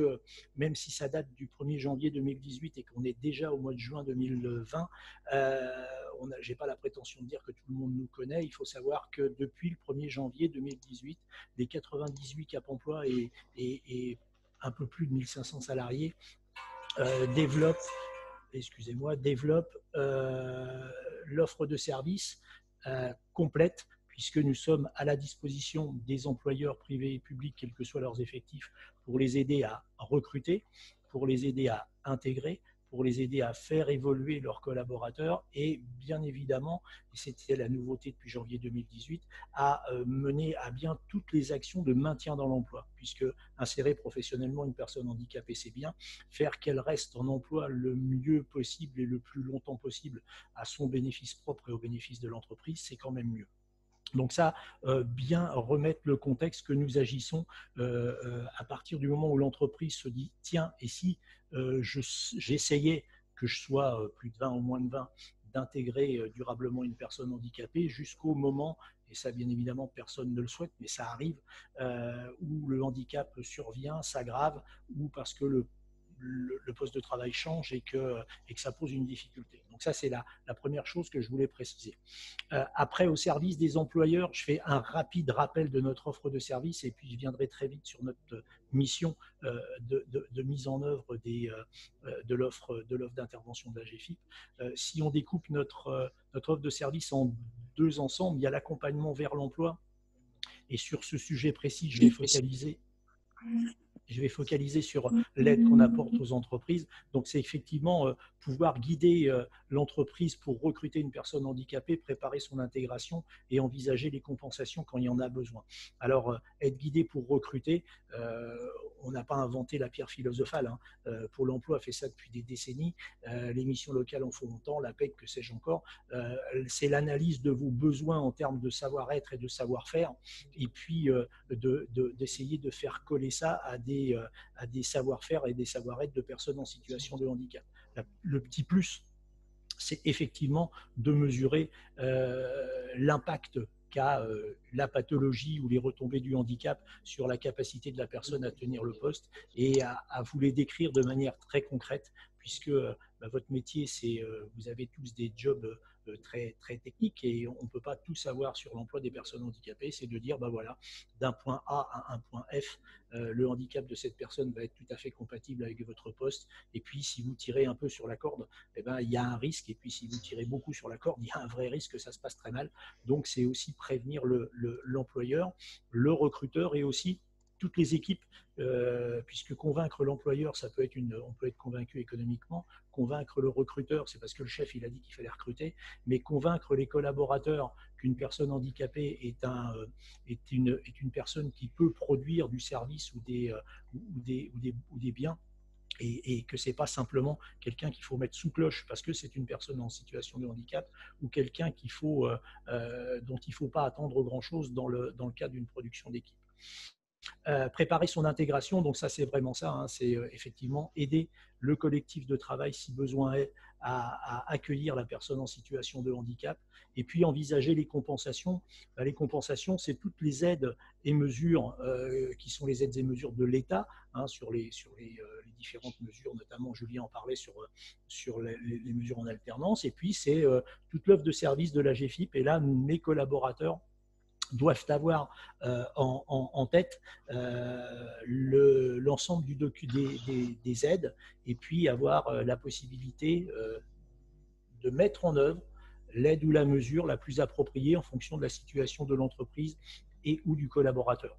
même si ça date du 1er janvier 2018 et qu'on est déjà au mois de juin 2020, je n'ai pas la prétention de dire que tout le monde nous connaît. Il faut savoir que depuis le 1er janvier 2018, les 98 Cap Emploi et un peu plus de 1500 salariés développent l'offre de service complète, puisque nous sommes à la disposition des employeurs privés et publics, quels que soient leurs effectifs, pour les aider à recruter, pour les aider à intégrer, pour les aider à faire évoluer leurs collaborateurs et bien évidemment, et c'était la nouveauté depuis janvier 2018, à mener à bien toutes les actions de maintien dans l'emploi, puisque insérer professionnellement une personne handicapée, c'est bien, faire qu'elle reste en emploi le mieux possible et le plus longtemps possible à son bénéfice propre et au bénéfice de l'entreprise, c'est quand même mieux. Donc ça, bien remettre le contexte que nous agissons à partir du moment où l'entreprise se dit « tiens, et si j'essayais, que je sois plus de 20 ou moins de 20, d'intégrer durablement une personne handicapée jusqu'au moment, et ça bien évidemment personne ne le souhaite, mais ça arrive, où le handicap survient, s'aggrave, ou parce que le poste de travail change et que ça pose une difficulté. Donc ça, c'est la première chose que je voulais préciser. Après, au service des employeurs, je fais un rapide rappel de notre offre de service et puis je viendrai très vite sur notre mission de mise en œuvre de l'offre d'intervention de la GFIP. Si on découpe notre offre de service en deux ensembles, il y a l'accompagnement vers l'emploi. Et sur ce sujet précis, je vais focaliser sur l'aide qu'on apporte aux entreprises. Donc, c'est effectivement pouvoir guider l'entreprise pour recruter une personne handicapée, préparer son intégration et envisager les compensations quand il y en a besoin. Alors, être guidé pour recruter, on n'a pas inventé la pierre philosophale. Pôle emploi fait ça depuis des décennies. Les missions locales en font longtemps, la PEC, que sais-je encore. C'est l'analyse de vos besoins en termes de savoir-être et de savoir-faire, et puis d'essayer de faire coller ça à des savoir-faire et des savoir-être de personnes en situation de handicap. Le petit plus, c'est effectivement de mesurer l'impact qu'a la pathologie ou les retombées du handicap sur la capacité de la personne à tenir le poste et à vous les décrire de manière très concrète, puisque votre métier, vous avez tous des jobs très, très techniques et on ne peut pas tout savoir sur l'emploi des personnes handicapées. C'est de dire, voilà, d'un point A à un point F, le handicap de cette personne va être tout à fait compatible avec votre poste. Et puis, si vous tirez un peu sur la corde, il y a un risque. Et puis, si vous tirez beaucoup sur la corde, il y a un vrai risque que ça se passe très mal. Donc, c'est aussi prévenir l'employeur, le recruteur et aussi toutes les équipes, puisque convaincre l'employeur, on peut être convaincu économiquement, convaincre le recruteur, c'est parce que le chef il a dit qu'il fallait recruter, mais convaincre les collaborateurs qu'une personne handicapée est une personne qui peut produire du service ou des biens, et que ce n'est pas simplement quelqu'un qu'il faut mettre sous cloche parce que c'est une personne en situation de handicap ou quelqu'un dont il ne faut pas attendre grand-chose dans le cadre d'une production d'équipe. Préparer son intégration, donc ça c'est vraiment ça, c'est effectivement aider le collectif de travail si besoin est à accueillir la personne en situation de handicap et puis envisager les compensations. Les compensations, c'est toutes les aides et mesures qui sont les aides et mesures de l'État sur les différentes mesures, notamment Julien en parlait sur les mesures en alternance, et puis c'est toute l'offre de service de la GFIP, et là mes collaborateurs doivent avoir en tête l'ensemble des aides et puis avoir la possibilité de mettre en œuvre l'aide ou la mesure la plus appropriée en fonction de la situation de l'entreprise et ou du collaborateur.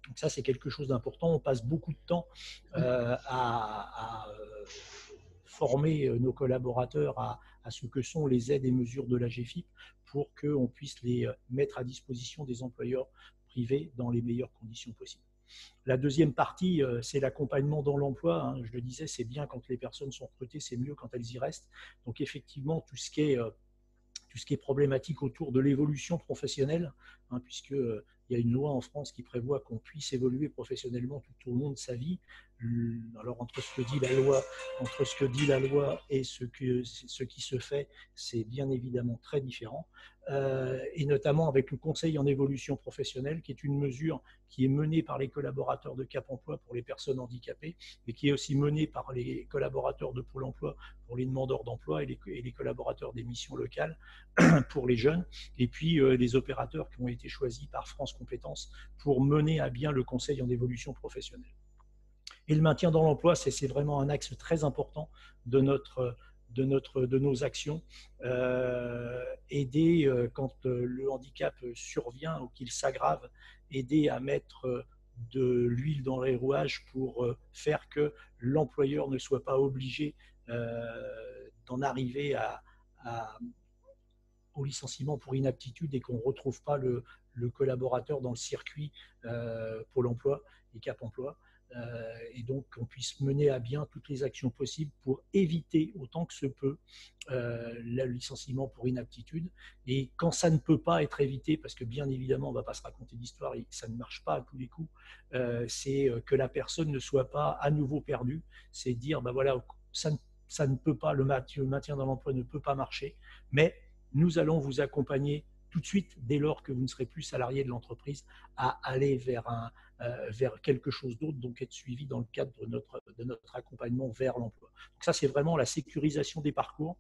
Donc ça, c'est quelque chose d'important. On passe beaucoup de temps à former nos collaborateurs à ce que sont les aides et mesures de l'AGEFIP pour qu'on puisse les mettre à disposition des employeurs privés dans les meilleures conditions possibles. La deuxième partie, c'est l'accompagnement dans l'emploi. Je le disais, c'est bien quand les personnes sont recrutées, c'est mieux quand elles y restent. Donc effectivement, tout ce qui est problématique autour de l'évolution professionnelle, puisqu'il y a une loi en France qui prévoit qu'on puisse évoluer professionnellement tout au long de sa vie. Alors entre ce que dit la loi et ce qui se fait, c'est bien évidemment très différent. Et notamment avec le conseil en évolution professionnelle, qui est une mesure qui est menée par les collaborateurs de Cap Emploi pour les personnes handicapées, mais qui est aussi menée par les collaborateurs de Pôle emploi pour les demandeurs d'emploi et les collaborateurs des missions locales pour les jeunes, et puis les opérateurs qui ont été choisis par France Compétences pour mener à bien le conseil en évolution professionnelle. Et le maintien dans l'emploi, c'est vraiment un axe très important de nos actions. Aider quand le handicap survient ou qu'il s'aggrave, aider à mettre de l'huile dans les rouages pour faire que l'employeur ne soit pas obligé d'en arriver au licenciement pour inaptitude et qu'on ne retrouve pas le collaborateur dans le circuit Pôle emploi et Cap emploi. Et donc qu'on puisse mener à bien toutes les actions possibles pour éviter autant que se peut le licenciement pour inaptitude. Et quand ça ne peut pas être évité, parce que bien évidemment on ne va pas se raconter d'histoire et ça ne marche pas à tous les coups, c'est que la personne ne soit pas à nouveau perdue. C'est dire voilà, ça ne peut pas, le maintien dans l'emploi ne peut pas marcher, mais nous allons vous accompagner tout de suite, dès lors que vous ne serez plus salarié de l'entreprise, à aller vers quelque chose d'autre, donc être suivi dans le cadre de notre accompagnement vers l'emploi. Donc ça, c'est vraiment la sécurisation des parcours.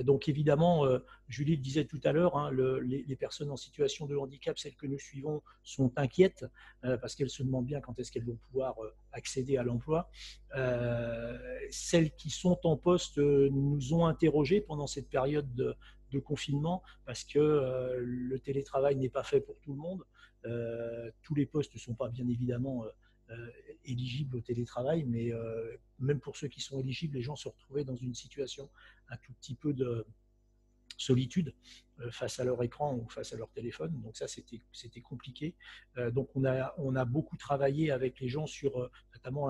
Donc évidemment, Julie le disait tout à l'heure, les personnes en situation de handicap, celles que nous suivons, sont inquiètes parce qu'elles se demandent bien quand est-ce qu'elles vont pouvoir accéder à l'emploi. Celles qui sont en poste nous ont interrogés pendant cette période de confinement parce que le télétravail n'est pas fait pour tout le monde. Tous les postes ne sont pas bien évidemment éligibles au télétravail, mais même pour ceux qui sont éligibles, les gens se retrouvaient dans une situation un tout petit peu de solitude face à leur écran ou face à leur téléphone. Donc ça, c'était compliqué. Donc on a beaucoup travaillé avec les gens sur notamment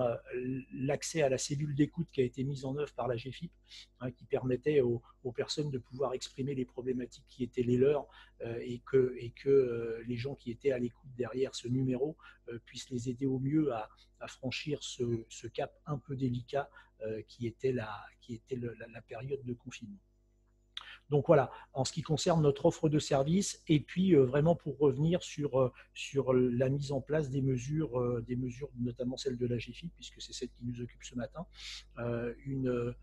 l'accès à la cellule d'écoute qui a été mise en œuvre par la GEFIP, qui permettait aux personnes de pouvoir exprimer les problématiques qui étaient les leurs et que les gens qui étaient à l'écoute derrière ce numéro puissent les aider au mieux à franchir ce cap un peu délicat qui était la période de confinement. Donc voilà, en ce qui concerne notre offre de services, et puis vraiment pour revenir sur la mise en place des mesures, notamment celle de la GEFIP, puisque c'est celle qui nous occupe ce matin, une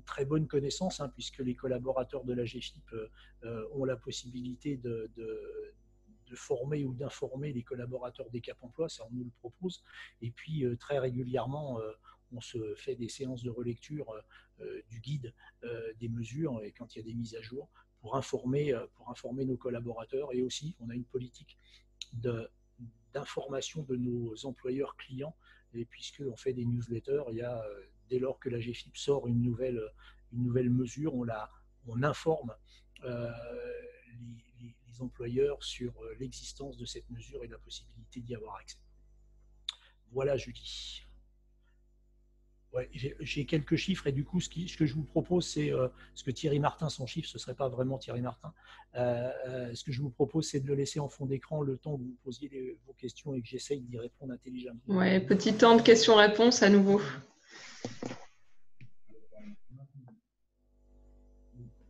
très bonne connaissance, puisque les collaborateurs de la GEFIP ont la possibilité de former ou d'informer les collaborateurs des Cap emploi, ça on nous le propose, et puis très régulièrement, on se fait des séances de relecture du guide des mesures et quand il y a des mises à jour pour informer nos collaborateurs. Et aussi, on a une politique d'information de nos employeurs clients, et puisqu'on fait des newsletters, dès lors que la GEFIP sort une nouvelle mesure, on informe les employeurs sur l'existence de cette mesure et la possibilité d'y avoir accès. Voilà, Julie. Ouais, j'ai quelques chiffres et du coup, ce que je vous propose, c'est ce que Thierry Martin, son chiffre, ce ne serait pas vraiment Thierry Martin. Ce que je vous propose, c'est de le laisser en fond d'écran le temps que vous posiez vos questions et que j'essaye d'y répondre intelligemment. Ouais, petit temps de questions-réponses à nouveau.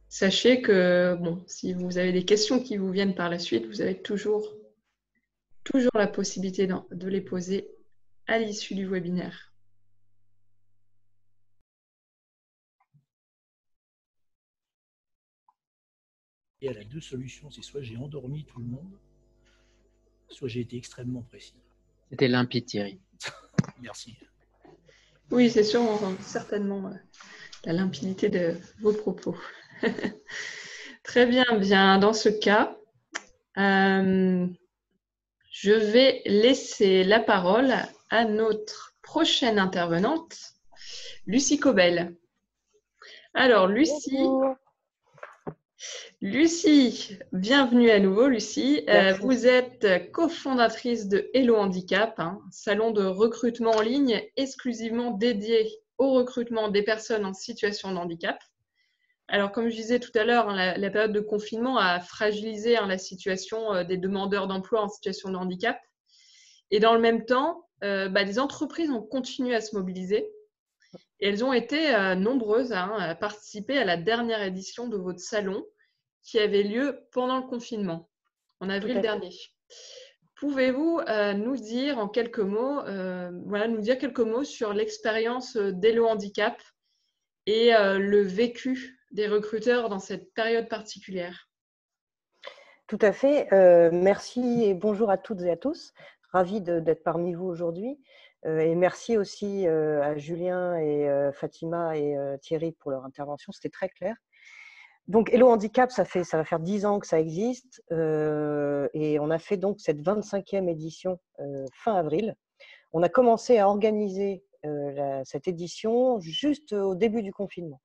Sachez que si vous avez des questions qui vous viennent par la suite, vous avez toujours la possibilité de les poser à l'issue du webinaire. Et elle a deux solutions, c'est soit j'ai endormi tout le monde, soit j'ai été extrêmement précis. C'était limpide, Thierry. Merci. Oui, c'est sûr, on sent certainement la limpidité de vos propos. Très bien, dans ce cas, je vais laisser la parole à notre prochaine intervenante, Lucie Cobel. Alors, Lucie, bienvenue à nouveau, Lucie. Vous êtes cofondatrice de Hello Handicap, salon de recrutement en ligne exclusivement dédié au recrutement des personnes en situation de handicap. Alors, comme je disais tout à l'heure, la période de confinement a fragilisé la situation des demandeurs d'emploi en situation de handicap. Et dans le même temps, les entreprises ont continué à se mobiliser. Et elles ont été nombreuses à participer à la dernière édition de votre salon qui avait lieu pendant le confinement, en avril dernier. Pouvez-vous nous dire en quelques mots, quelques mots sur l'expérience d'Hello Handicap et le vécu des recruteurs dans cette période particulière? Tout à fait. Merci et bonjour à toutes et à tous. Ravie d'être parmi vous aujourd'hui. Et merci aussi à Julien et Fatima et Thierry pour leur intervention. C'était très clair. Donc, Hello Handicap, ça va faire 10 ans que ça existe. Et on a fait donc cette 25e édition fin avril. On a commencé à organiser cette édition juste au début du confinement.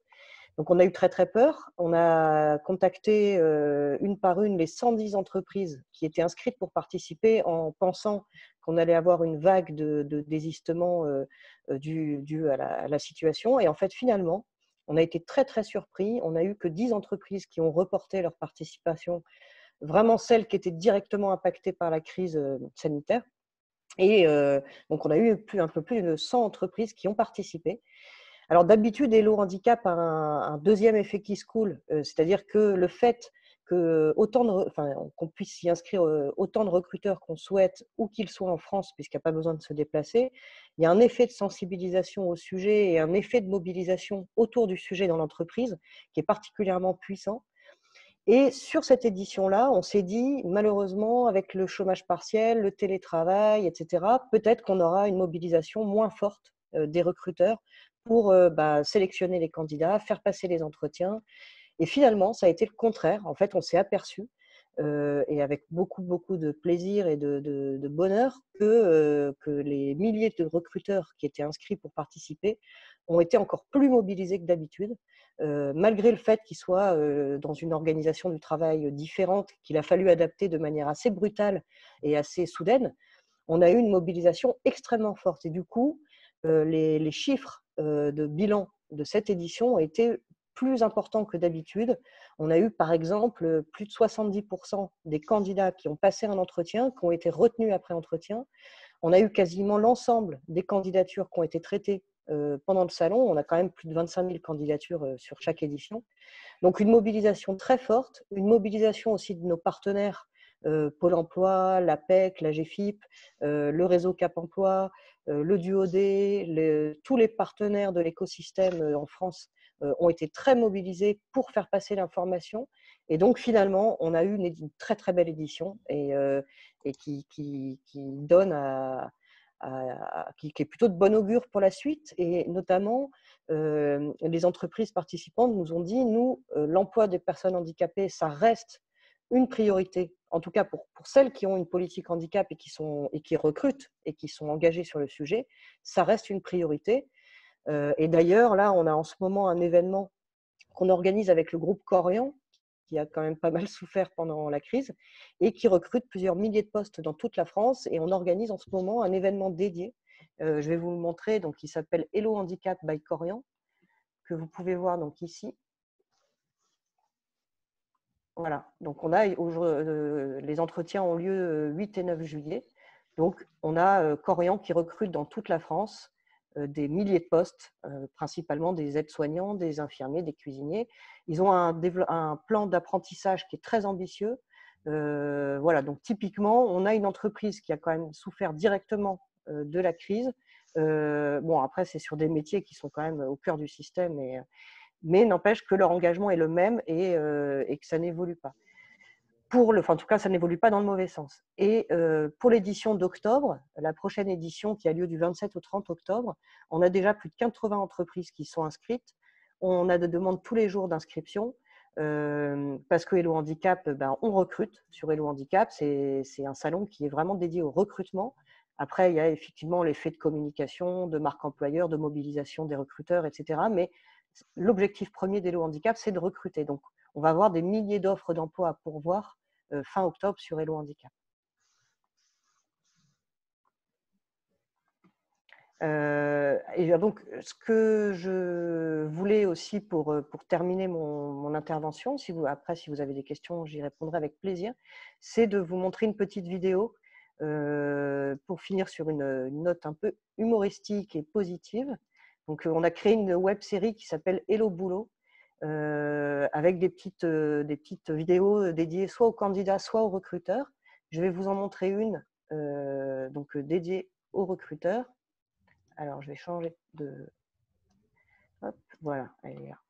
Donc, on a eu très, très peur. On a contacté une par une les 110 entreprises qui étaient inscrites pour participer en pensant qu'on allait avoir une vague de désistement due à la situation. Et en fait, finalement, on a été très, très surpris. On n'a eu que 10 entreprises qui ont reporté leur participation, vraiment celles qui étaient directement impactées par la crise sanitaire. Et donc, on a eu un peu plus de 100 entreprises qui ont participé. Alors d'habitude, Hello Handicap a un deuxième effet qui se coule, c'est-à-dire que le fait qu'on puisse s'y inscrire autant de recruteurs qu'on souhaite, où qu'ils soient en France, puisqu'il n'y a pas besoin de se déplacer, il y a un effet de sensibilisation au sujet et un effet de mobilisation autour du sujet dans l'entreprise qui est particulièrement puissant. Et sur cette édition-là, on s'est dit, malheureusement, avec le chômage partiel, le télétravail, etc., peut-être qu'on aura une mobilisation moins forte des recruteurs pour sélectionner les candidats, faire passer les entretiens. Et finalement, ça a été le contraire. En fait, on s'est aperçu, et avec beaucoup, beaucoup de plaisir et de bonheur, que les milliers de recruteurs qui étaient inscrits pour participer ont été encore plus mobilisés que d'habitude, malgré le fait qu'ils soient dans une organisation du travail différente, qu'il a fallu adapter de manière assez brutale et assez soudaine. On a eu une mobilisation extrêmement forte. Et du coup, les chiffres de bilan de cette édition ont été plus importants que d'habitude. On a eu par exemple plus de 70% des candidats qui ont passé un entretien, qui ont été retenus après entretien. On a eu quasiment l'ensemble des candidatures qui ont été traitées pendant le salon. On a quand même plus de 25 000 candidatures sur chaque édition. Donc une mobilisation très forte, une mobilisation aussi de nos partenaires, Pôle emploi, l'APEC, la GFIP, le réseau Cap Emploi, le DuoD, tous les partenaires de l'écosystème en France ont été très mobilisés pour faire passer l'information. Et donc finalement, on a eu une très très belle édition et qui donne qui est plutôt de bon augure pour la suite. Et notamment, les entreprises participantes nous ont dit, nous, l'emploi des personnes handicapées, ça reste une priorité, en tout cas pour celles qui ont une politique handicap et qui recrutent et qui sont engagées sur le sujet, ça reste une priorité. Et d'ailleurs, là, on a en ce moment un événement qu'on organise avec le groupe Corian, qui a quand même pas mal souffert pendant la crise, et qui recrute plusieurs milliers de postes dans toute la France. Et on organise en ce moment un événement dédié. Je vais vous le montrer, donc, qui s'appelle Hello Handicap by Corian, que vous pouvez voir donc ici. Voilà, donc on a les entretiens ont lieu 8 et 9 juillet. Donc on a Corian qui recrute dans toute la France des milliers de postes, principalement des aides-soignants, des infirmiers, des cuisiniers. Ils ont un plan d'apprentissage qui est très ambitieux. Voilà, donc typiquement, on a une entreprise qui a quand même souffert directement de la crise. Bon, après, c'est sur des métiers qui sont quand même au cœur du système, mais n'empêche que leur engagement est le même et que ça n'évolue pas. En tout cas, ça n'évolue pas dans le mauvais sens. Et pour l'édition d'octobre, la prochaine édition qui a lieu du 27 au 30 octobre, on a déjà plus de 80 entreprises qui sont inscrites. On a des demandes tous les jours d'inscription parce que Hello Handicap, on recrute sur Hello Handicap. C'est un salon qui est vraiment dédié au recrutement, Après, il y a effectivement l'effet de communication, de marque employeur, de mobilisation des recruteurs, etc. Mais l'objectif premier d'Hello Handicap, c'est de recruter. Donc, on va avoir des milliers d'offres d'emploi à pourvoir fin octobre sur Hello Handicap. Et donc, ce que je voulais aussi pour terminer mon intervention, après, si vous avez des questions, j'y répondrai avec plaisir, c'est de vous montrer une petite vidéo pour finir sur une note un peu humoristique et positive. Donc, on a créé une web série qui s'appelle Hello Boulot, avec des petites vidéos dédiées soit aux candidats, soit aux recruteurs. Je vais vous en montrer une donc dédiée aux recruteurs. Alors, je vais changer de… Hop, voilà, elle est là.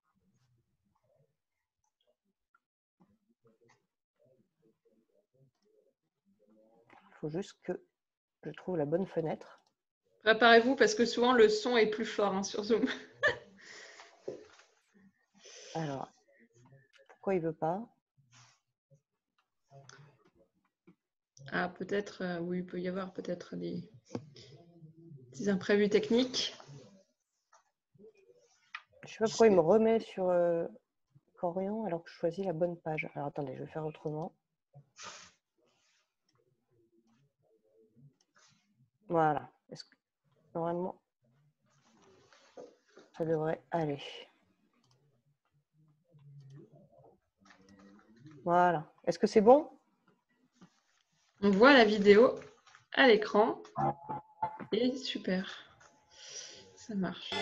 Il faut juste que je trouve la bonne fenêtre. Préparez-vous parce que souvent le son est plus fort sur Zoom. Alors, pourquoi il ne veut pas? Ah, peut-être, oui, il peut y avoir peut-être des imprévus techniques. Je ne sais pas pourquoi il me remet sur Corian alors que je choisis la bonne page. Alors, attendez, je vais faire autrement. Voilà. Est-ce que, normalement, ça devrait aller. Voilà. Est-ce que c'est bon? On voit la vidéo à l'écran et super. Ça marche.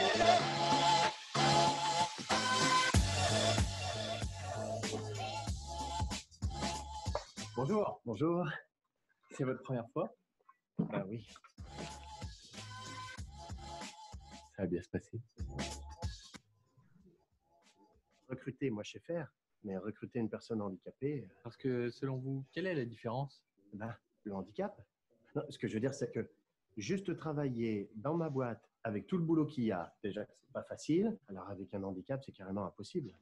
Bonjour, bonjour. C'est votre première fois? Bah oui. Ça va bien se passer. Recruter, moi je sais faire, mais recruter une personne handicapée, Parce que selon vous, quelle est la différence? ben, le handicap. Non, ce que je veux dire, c'est que juste travailler dans ma boîte avec tout le boulot qu'il y a, déjà c'est pas facile. Alors avec un handicap, c'est carrément impossible.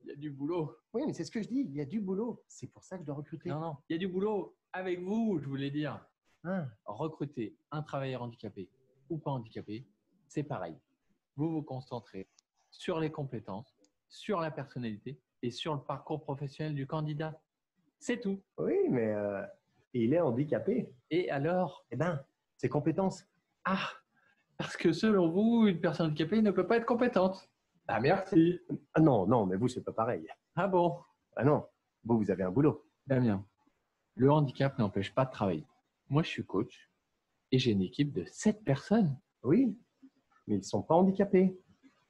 Il y a du boulot. Oui, mais c'est ce que je dis, il y a du boulot. C'est pour ça que je dois recruter. Non, il y a du boulot avec vous, je voulais dire. Ah, Recruter un travailleur handicapé ou pas handicapé, c'est pareil. Vous vous concentrez sur les compétences, sur la personnalité et sur le parcours professionnel du candidat. C'est tout. oui, mais il est handicapé. Et alors? Eh ben, ses compétences. Ah, parce que selon vous, une personne handicapée ne peut pas être compétente. Ah, merci. Ah non, non, mais vous, c'est pas pareil. Ah bon? Ah non, vous avez un boulot. Damien, le handicap n'empêche pas de travailler. Moi, je suis coach et j'ai une équipe de 7 personnes. Oui, mais ils sont pas handicapés.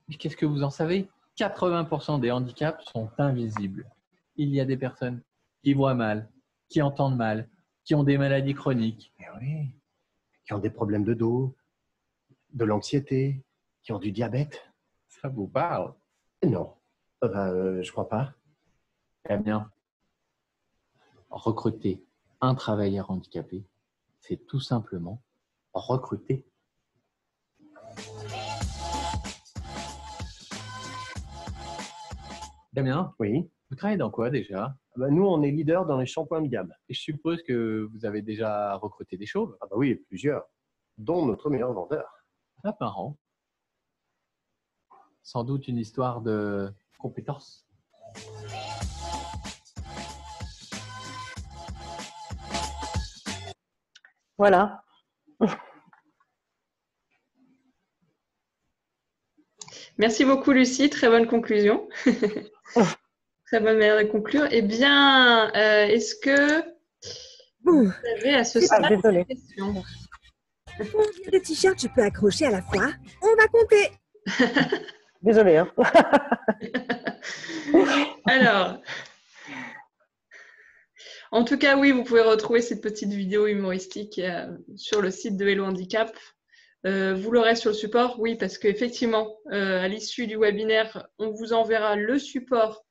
Mais qu'est-ce que vous en savez? 80% des handicaps sont invisibles. Il y a des personnes qui voient mal, qui entendent mal, qui ont des maladies chroniques. Mais oui, qui ont des problèmes de dos, de l'anxiété, qui ont du diabète. Ça vous parle? Non, je crois pas. Damien, recruter un travailleur handicapé, c'est tout simplement recruter. Damien, Oui. vous travaillez dans quoi déjà? Ben, nous, on est leader dans les shampoings de gamme. Et je suppose que vous avez déjà recruté des chauves. Ah bah oui, plusieurs, dont notre meilleur vendeur. Ah, marrant. Sans doute une histoire de compétences. Voilà. Merci beaucoup, Lucie. Très bonne conclusion. Très bonne manière de conclure. Eh bien, est-ce que vous avez à ce stade des questions? Il y a des t-shirts, je peux accrocher à la fois. On va compter. Désolée. Hein. Alors, en tout cas, oui, vous pouvez retrouver cette petite vidéo humoristique sur le site de Hello Handicap. Vous l'aurez sur le support, oui, parce qu'effectivement, à l'issue du webinaire, on vous enverra le support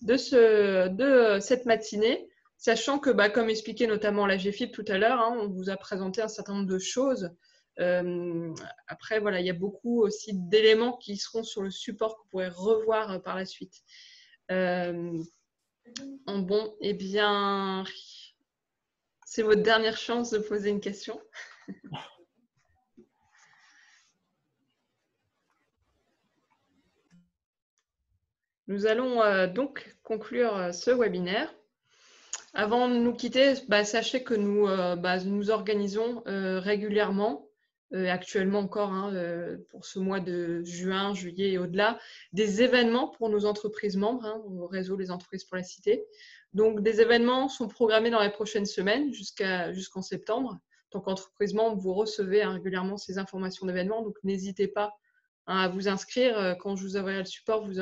de cette matinée, sachant que, comme expliqué notamment la GFIP tout à l'heure, on vous a présenté un certain nombre de choses. Après, voilà, il y a beaucoup aussi d'éléments qui seront sur le support que vous pourrez revoir par la suite. Bon, eh bien, C'est votre dernière chance de poser une question. Nous allons donc conclure ce webinaire. Avant de nous quitter, sachez que nous organisons régulièrement, actuellement encore pour ce mois de juin, juillet et au-delà, des événements pour nos entreprises membres, au réseau Les Entreprises pour la Cité. Donc, des événements sont programmés dans les prochaines semaines jusqu'en septembre. En tant qu'entreprise membre, vous recevez régulièrement ces informations d'événements, donc n'hésitez pas à vous inscrire. Quand je vous enverrai le support, vous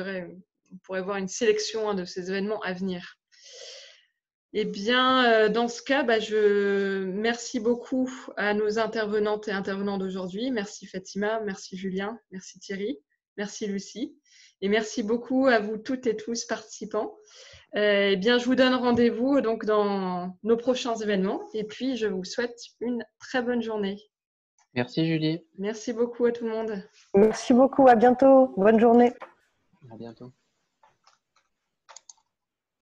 pourrez voir une sélection de ces événements à venir. Eh bien, dans ce cas, je merci beaucoup à nos intervenantes et intervenants d'aujourd'hui. Merci Fatima, merci Julien, merci Thierry, merci Lucie. Et merci beaucoup à vous toutes et tous participants. Eh bien, je vous donne rendez-vous donc dans nos prochains événements. Et puis, je vous souhaite une très bonne journée. Merci Julie. Merci beaucoup à tout le monde. Merci beaucoup, à bientôt. Bonne journée. À bientôt.